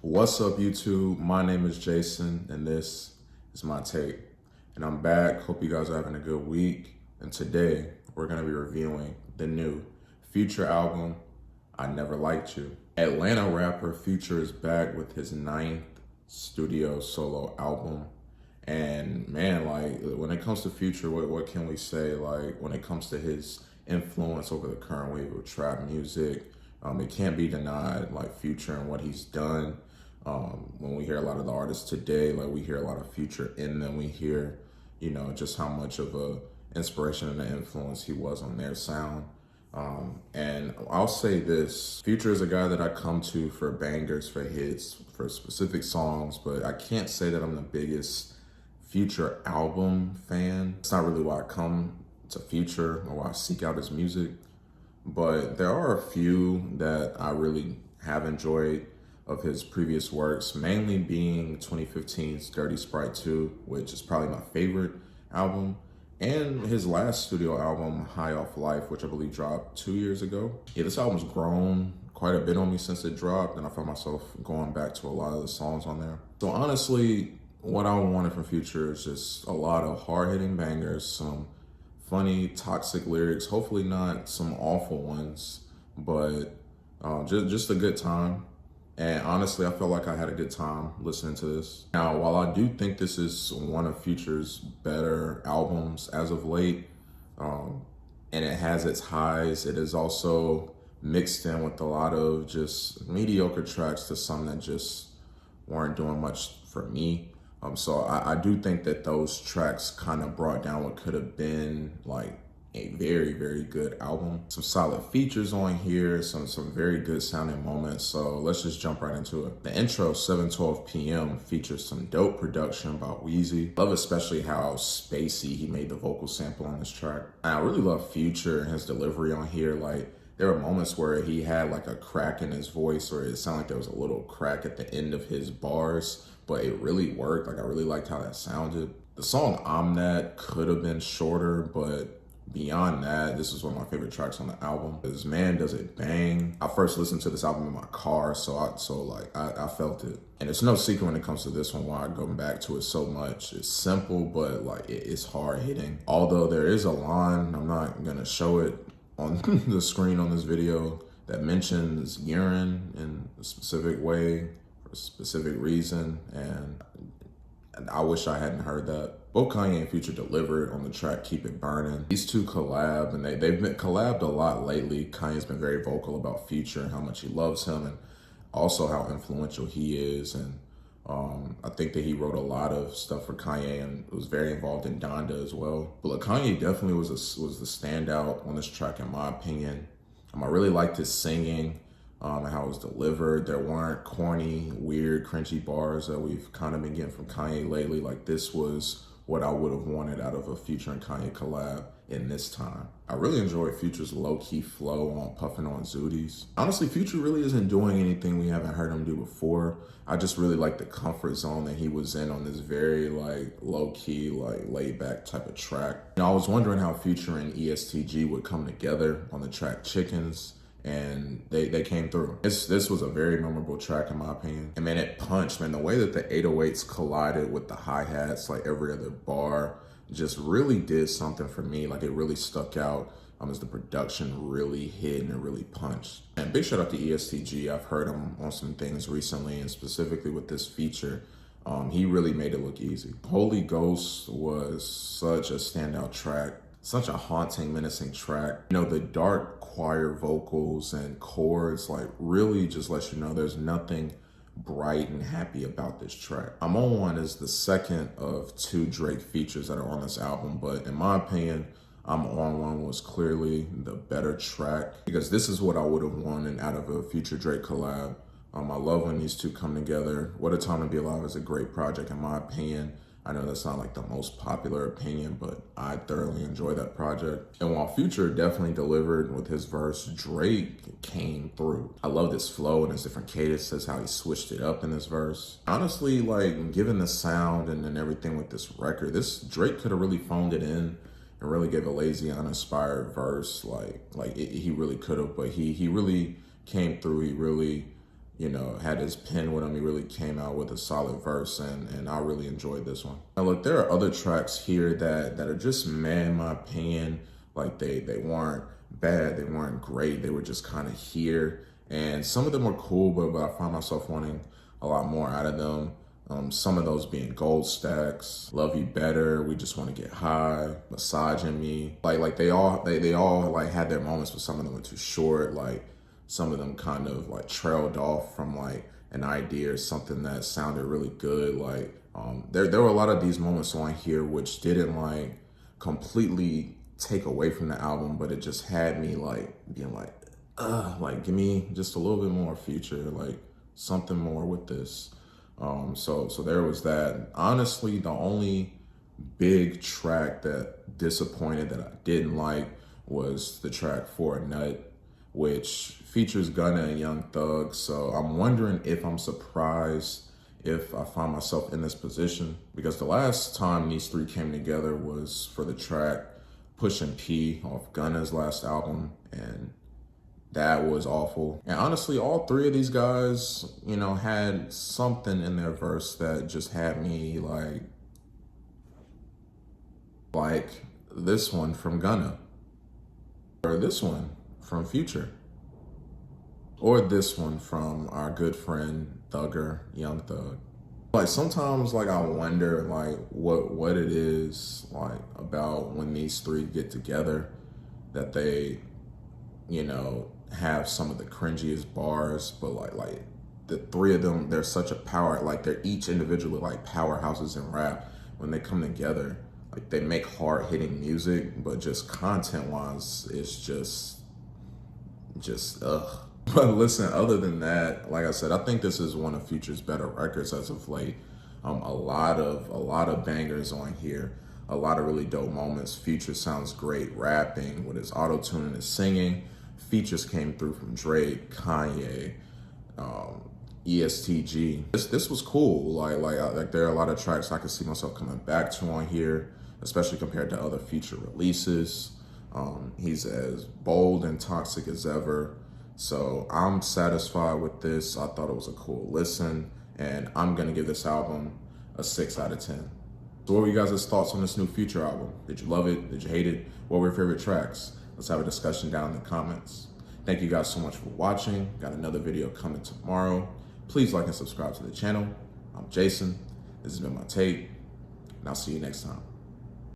What's up, YouTube? My name is Jason, and this is my take. And I'm back. Hope you guys are having a good week. And today, we're going to be reviewing the new Future album, I Never Liked You. Atlanta rapper Future is back with his 9th studio solo album. And man, like, when it comes to Future, what can we say? Like, when it comes to his influence over the current wave of trap music, it can't be denied, like, Future and what he's done. When we hear a lot of the artists today, like, we hear a lot of Future in them. We hear, you know, just how much of a inspiration and an influence he was on their sound. And I'll say this, Future is a guy that I come to for bangers, for hits, for specific songs, but I can't say that I'm the biggest Future album fan. It's not really why I come to Future or why I seek out his music, but there are a few that I really have enjoyed of his previous works, mainly being 2015's Dirty Sprite 2, which is probably my favorite album, and his last studio album, High Off Life, which I believe dropped 2 years ago. Yeah, this album's grown quite a bit on me since it dropped, and I found myself going back to a lot of the songs on there. So honestly, what I wanted from Future is just a lot of hard-hitting bangers, some funny, toxic lyrics, hopefully not some awful ones, but just a good time. And honestly, I felt like I had a good time listening to this. Now, while I do think this is one of Future's better albums as of late, and it has its highs, it is also mixed in with a lot of just mediocre tracks to some that just weren't doing much for me. So I do think that those tracks kind of brought down what could have been like a very, very good album. Some solid features on here, some very good sounding moments. So let's just jump right into it. The intro, 7:12 p.m. features some dope production by Wheezy. Love especially how spacey he made the vocal sample on this track. And I really love Future and his delivery on here. Like, there were moments where he had like a crack in his voice, or it sounded like there was a little crack at the end of his bars, but it really worked. Like, I really liked how that sounded. The song I'm That could have been shorter, but beyond that, this is one of my favorite tracks on the album. This man does it bang. I first listened to this album in my car, so I felt it. And it's no secret when it comes to this one why I go back to it so much. It's simple, but like it's hard hitting. Although there is a line, I'm not gonna show it on the screen on this video, that mentions urine in a specific way for a specific reason, and I wish I hadn't heard that. Both Kanye and Future delivered on the track Keep It Burnin'. These two collab, and they've been collabed a lot lately. Kanye's been very vocal about Future and how much he loves him, and also how influential he is. And I think that he wrote a lot of stuff for Kanye and was very involved in Donda as well. But look, Kanye definitely was the standout on this track in my opinion. I really liked his singing. And how it was delivered. There weren't corny, weird, cringy bars that we've kind of been getting from Kanye lately. Like, this was what I would have wanted out of a Future and Kanye collab in this time. I really enjoyed Future's low-key flow on Puffin on ZOOTIES. Honestly, Future really isn't doing anything we haven't heard him do before. I just really like the comfort zone that he was in on this very like low-key, like laid-back type of track. You know, I was wondering how Future and EST Gee would come together on the track Chickens, and they came through. This was a very memorable track in my opinion. And man, it punched, man. The way that the 808s collided with the hi-hats, like every other bar, just really did something for me. Like, it really stuck out as the production really hit and it really punched. And big shout out to EST Gee. I've heard him on some things recently, and specifically with this feature. He really made it look easy. Holy Ghost was such a standout track. Such a haunting, menacing track. You know, the dark choir vocals and chords like really just let you know there's nothing bright and happy about this track. I'm On One is the second of 2 Drake features that are on this album, but in my opinion, I'm On One was clearly the better track, because this is what I would have wanted out of a Future Drake collab. I love when these two come together. What a Time to Be Alive is a great project in my opinion. I know that's not like the most popular opinion, but I thoroughly enjoy that project. And while Future definitely delivered with his verse, Drake came through. I love this flow and his different cadences, how he switched it up in this verse. Honestly, like, given the sound and everything with this record, this Drake could have really phoned it in and really gave a lazy, uninspired verse. He really could have, but he really came through. He really you know, had his pen with him. He really came out with a solid verse, and I really enjoyed this one. Now look, there are other tracks here that are just meh in my opinion. Like they weren't bad, they weren't great, they were just kind of here. And some of them were cool, but I found myself wanting a lot more out of them. Some of those being Gold Stacks, Love You Better, We Just Want to Get High, Massaging Me. Like they all like had their moments, but some of them were too short. Like some of them kind of like trailed off from like an idea or something that sounded really good. Like there were a lot of these moments on here which didn't like completely take away from the album, but it just had me like being like give me just a little bit more Future, like something more with this. So there was that. Honestly, the only big track that disappointed that I didn't like was the track For a Nut, which features Gunna Young Thug. So I'm wondering if I'm surprised if I find myself in this position, because the last time these three came together was for the track Pushin' P off Gunna's last album, and that was awful. And honestly, all three of these guys, you know, had something in their verse that just had me like this one from Gunna, or this one from Future, or this one from our good friend Thugger, Young Thug. Like sometimes like I wonder like what it is like about when these three get together that they, you know, have some of the cringiest bars, but like the three of them, they're such a power, like they're each individually like powerhouses in rap. When they come together, like they make hard hitting music, but just content wise, it's just ugh. But listen, other than that, like I said, I think this is one of Future's better records as of late. A lot of bangers on here, a lot of really dope moments. Future sounds great rapping with his auto-tune and his singing. Features came through from Drake, Kanye, EST Gee. This was cool. Like there are a lot of tracks I could see myself coming back to on here, especially compared to other Future releases. He's as bold and toxic as ever. So I'm satisfied with this. I thought it was a cool listen, and I'm gonna give this album a 6 out of 10. So what were you guys' thoughts on this new Future album? Did you love it? Did you hate it? What were your favorite tracks? Let's have a discussion down in the comments. Thank you guys so much for watching. Got another video coming tomorrow. Please like and subscribe to the channel. I'm Jason. This has been my take, and I'll see you next time.